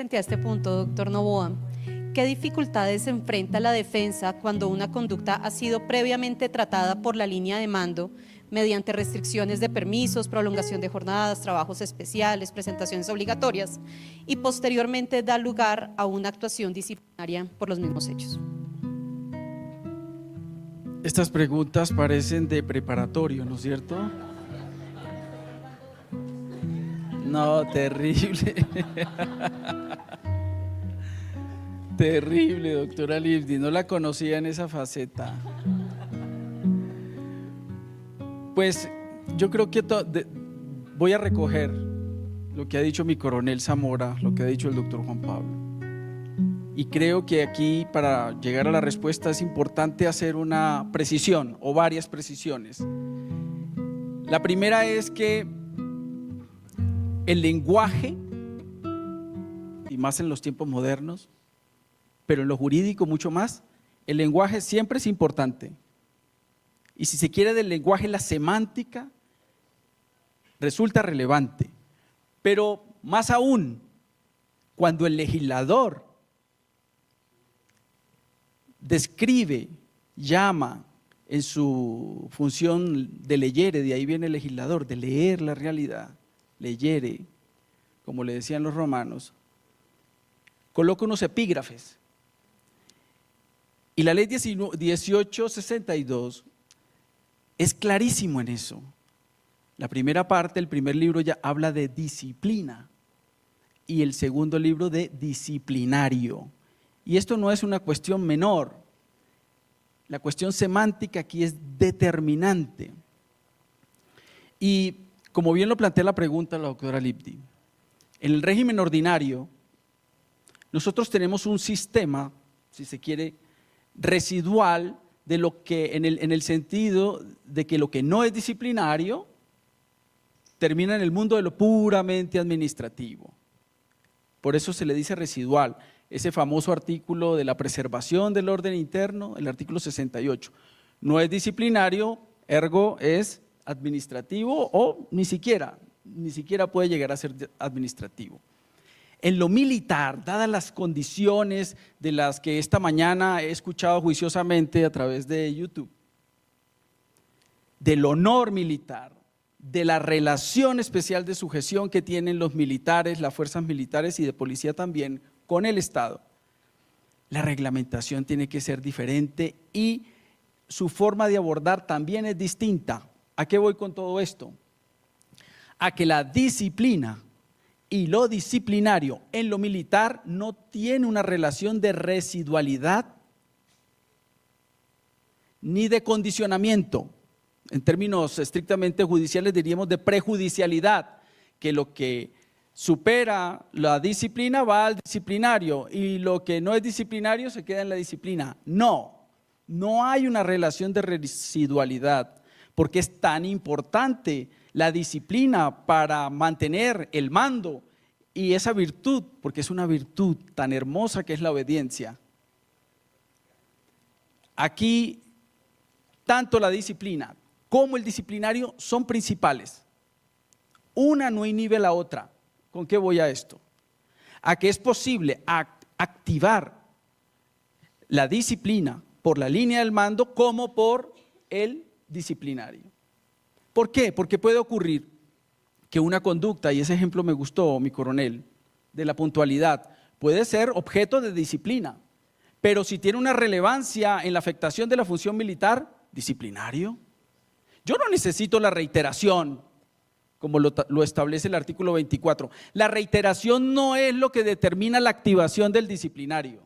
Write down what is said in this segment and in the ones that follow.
frente a este punto, doctor Noboa, ¿qué dificultades enfrenta la defensa cuando una conducta ha sido previamente tratada por la línea de mando mediante restricciones de permisos, prolongación de jornadas, trabajos especiales, presentaciones obligatorias y posteriormente da lugar a una actuación disciplinaria por los mismos hechos? Estas preguntas parecen de preparatorio, ¿no es cierto? No, terrible. Terrible, doctora Livdi, no la conocía en esa faceta. Pues yo creo que voy a recoger lo que ha dicho mi coronel Zamora, lo que ha dicho el doctor Juan Pablo. Y creo que aquí, para llegar a la respuesta, es importante hacer una precisión o varias precisiones. La primera es que el lenguaje, y más en los tiempos modernos, pero en lo jurídico mucho más, el lenguaje siempre es importante. Y si se quiere del lenguaje, la semántica resulta relevante. Pero más aún, cuando el legislador describe, llama en su función de leyere, de ahí viene el legislador, de leer la realidad, leyere, como le decían los romanos, coloca unos epígrafes. Y la ley 1862 es clarísimo en eso. La primera parte, el primer libro ya habla de disciplina y el segundo libro de disciplinario. Y esto no es una cuestión menor. La cuestión semántica aquí es determinante. Y como bien lo plantea la pregunta la doctora Livdi, en el régimen ordinario nosotros tenemos un sistema, si se quiere, residual de lo que en el sentido de que lo que no es disciplinario termina en el mundo de lo puramente administrativo. Por eso se le dice residual, ese famoso artículo de la preservación del orden interno, el artículo 68. No es disciplinario, ergo es administrativo o ni siquiera puede llegar a ser administrativo. En lo militar, dadas las condiciones de las que esta mañana he escuchado juiciosamente a través de YouTube, del honor militar, de la relación especial de sujeción que tienen los militares, las fuerzas militares y de policía también con el Estado, la reglamentación tiene que ser diferente y su forma de abordar también es distinta. ¿A qué voy con todo esto? A que la disciplina y lo disciplinario en lo militar no tiene una relación de residualidad ni de condicionamiento. En términos estrictamente judiciales diríamos de prejudicialidad, que lo que supera la disciplina va al disciplinario y lo que no es disciplinario se queda en la disciplina. No hay una relación de residualidad, porque es tan importante la disciplina para mantener el mando y esa virtud, porque es una virtud tan hermosa que es la obediencia. Aquí, tanto la disciplina como el disciplinario son principales. Una no inhibe la otra. ¿Con qué voy a esto? A que es posible activar la disciplina por la línea del mando como por el disciplinario. ¿Por qué? Porque puede ocurrir que una conducta, y ese ejemplo me gustó, mi coronel, de la puntualidad, puede ser objeto de disciplina, pero si tiene una relevancia en la afectación de la función militar, disciplinario. Yo no necesito la reiteración, como lo establece el artículo 24. La reiteración no es lo que determina la activación del disciplinario.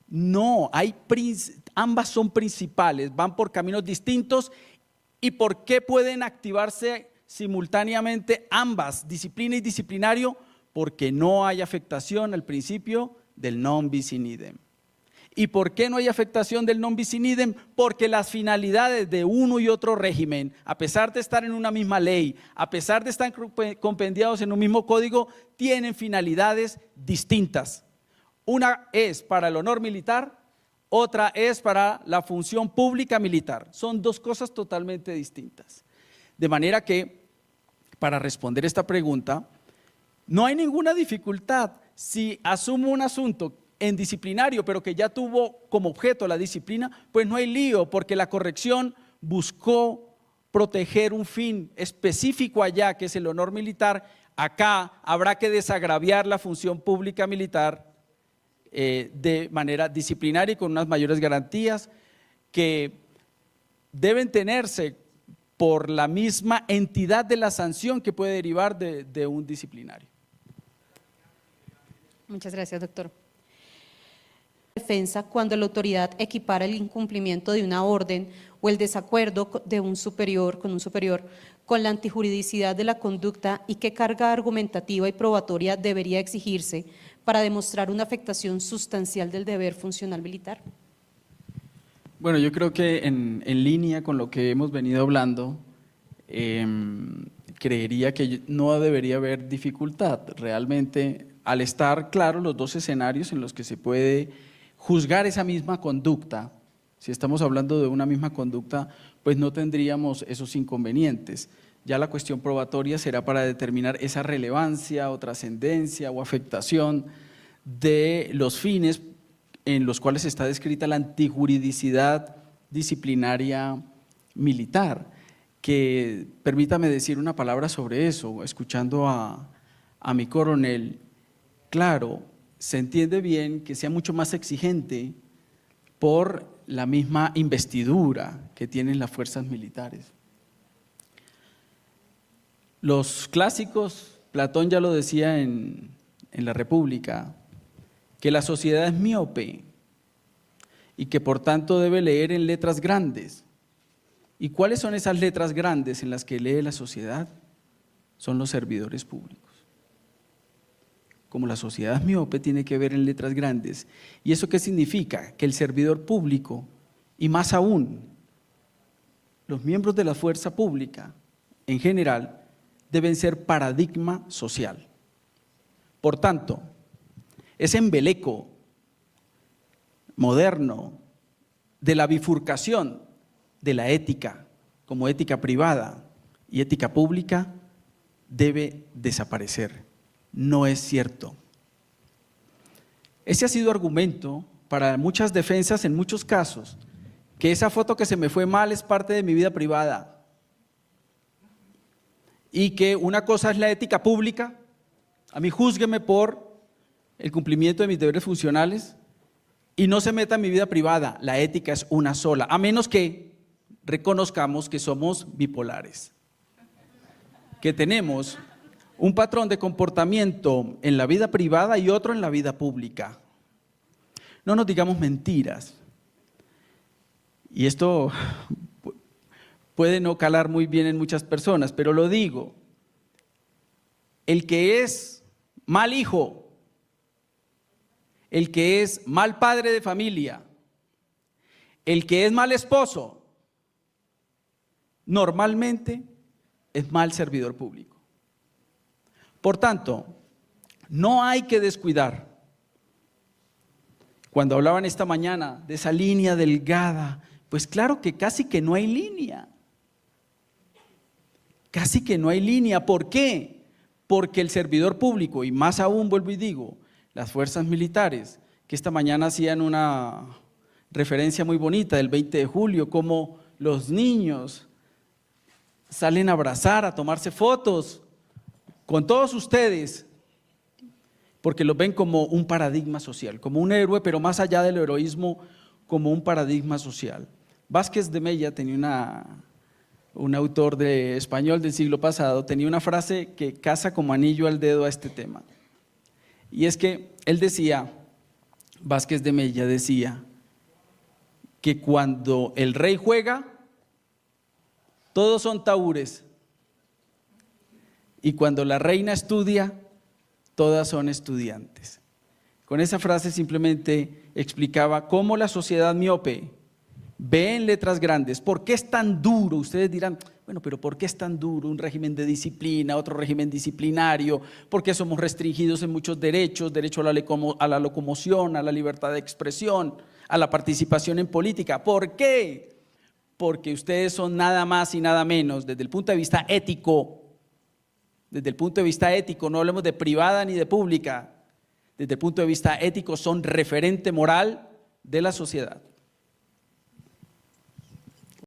No, ambas son principales, van por caminos distintos. ¿Y por qué pueden activarse simultáneamente ambas, disciplina y disciplinario? Porque no hay afectación al principio del non bis in idem. ¿Y por qué no hay afectación del non bis in idem? Porque las finalidades de uno y otro régimen, a pesar de estar en una misma ley, a pesar de estar compendiados en un mismo código, tienen finalidades distintas. Una es para el honor militar, otra es para la función pública militar. Son dos cosas totalmente distintas. De manera que, para responder esta pregunta, No hay ninguna dificultad si asumo un asunto en disciplinario, pero que ya tuvo como objeto la disciplina, pues no hay lío, porque la corrección buscó proteger un fin específico allá, que es el honor militar. Acá habrá que desagraviar la función pública militar de manera disciplinaria y con unas mayores garantías que deben tenerse por la misma entidad de la sanción que puede derivar de un disciplinario. Muchas gracias, doctor. Defensa cuando la autoridad equipara el incumplimiento de una orden o el desacuerdo de un superior con la antijuridicidad de la conducta, y qué carga argumentativa y probatoria debería exigirse para demostrar una afectación sustancial del deber funcional militar. Bueno, yo creo que en línea con lo que hemos venido hablando, creería que no debería haber dificultad. Realmente, al estar claros los dos escenarios en los que se puede juzgar esa misma conducta, si estamos hablando de una misma conducta, pues no tendríamos esos inconvenientes. Ya la cuestión probatoria será para determinar esa relevancia o trascendencia o afectación de los fines en los cuales está descrita la antijuridicidad disciplinaria militar, que permítame decir una palabra sobre eso, escuchando a mi coronel. Claro, se entiende bien que sea mucho más exigente por la misma investidura que tienen las fuerzas militares. Los clásicos, Platón ya lo decía en la República, que la sociedad es miope y que por tanto debe leer en letras grandes. ¿Y cuáles son esas letras grandes en las que lee la sociedad? Son los servidores públicos. Como la sociedad es miope, tiene que ver en letras grandes. ¿Y eso qué significa? Que el servidor público, y más aún, los miembros de la fuerza pública en general, deben ser paradigma social. Por tanto, ese embeleco moderno de la bifurcación de la ética como ética privada y ética pública debe desaparecer. No es cierto. Ese ha sido argumento para muchas defensas en muchos casos, que esa foto que se me fue mal es parte de mi vida privada y que una cosa es la ética pública. A mí júzgueme por el cumplimiento de mis deberes funcionales y no se meta en mi vida privada. La ética es una sola, a menos que reconozcamos que somos bipolares, que tenemos un patrón de comportamiento en la vida privada y otro en la vida pública. No nos digamos mentiras. Y esto puede no calar muy bien en muchas personas, pero lo digo. El que es mal hijo, el que es mal padre de familia, el que es mal esposo, normalmente es mal servidor público. Por tanto, no hay que descuidar. Cuando hablaban esta mañana de esa línea delgada, pues claro que casi que no hay línea. Casi que no hay línea. ¿Por qué? Porque el servidor público, y más aún vuelvo y digo, las fuerzas militares, que esta mañana hacían una referencia muy bonita del 20 de julio, como los niños salen a abrazar, a tomarse fotos con todos ustedes, porque los ven como un paradigma social, como un héroe, pero más allá del heroísmo, como un paradigma social. Vázquez de Mella tenía un autor de español del siglo pasado, tenía una frase que casa como anillo al dedo a este tema. Y es que él decía, Vázquez de Mella decía, que cuando el rey juega, todos son tahúres. Y cuando la reina estudia, todas son estudiantes. Con esa frase simplemente explicaba cómo la sociedad miope ve en letras grandes. ¿Por qué es tan duro? Ustedes dirán, bueno, pero ¿por qué es tan duro un régimen de disciplina, otro régimen disciplinario? ¿Por qué somos restringidos en muchos derechos? Derecho a la locomoción, a la libertad de expresión, a la participación en política. ¿Por qué? Porque ustedes son nada más y nada menos, desde el punto de vista ético, Desde el punto de vista ético, no hablemos de privada ni de pública. Desde el punto de vista ético son referente moral de la sociedad.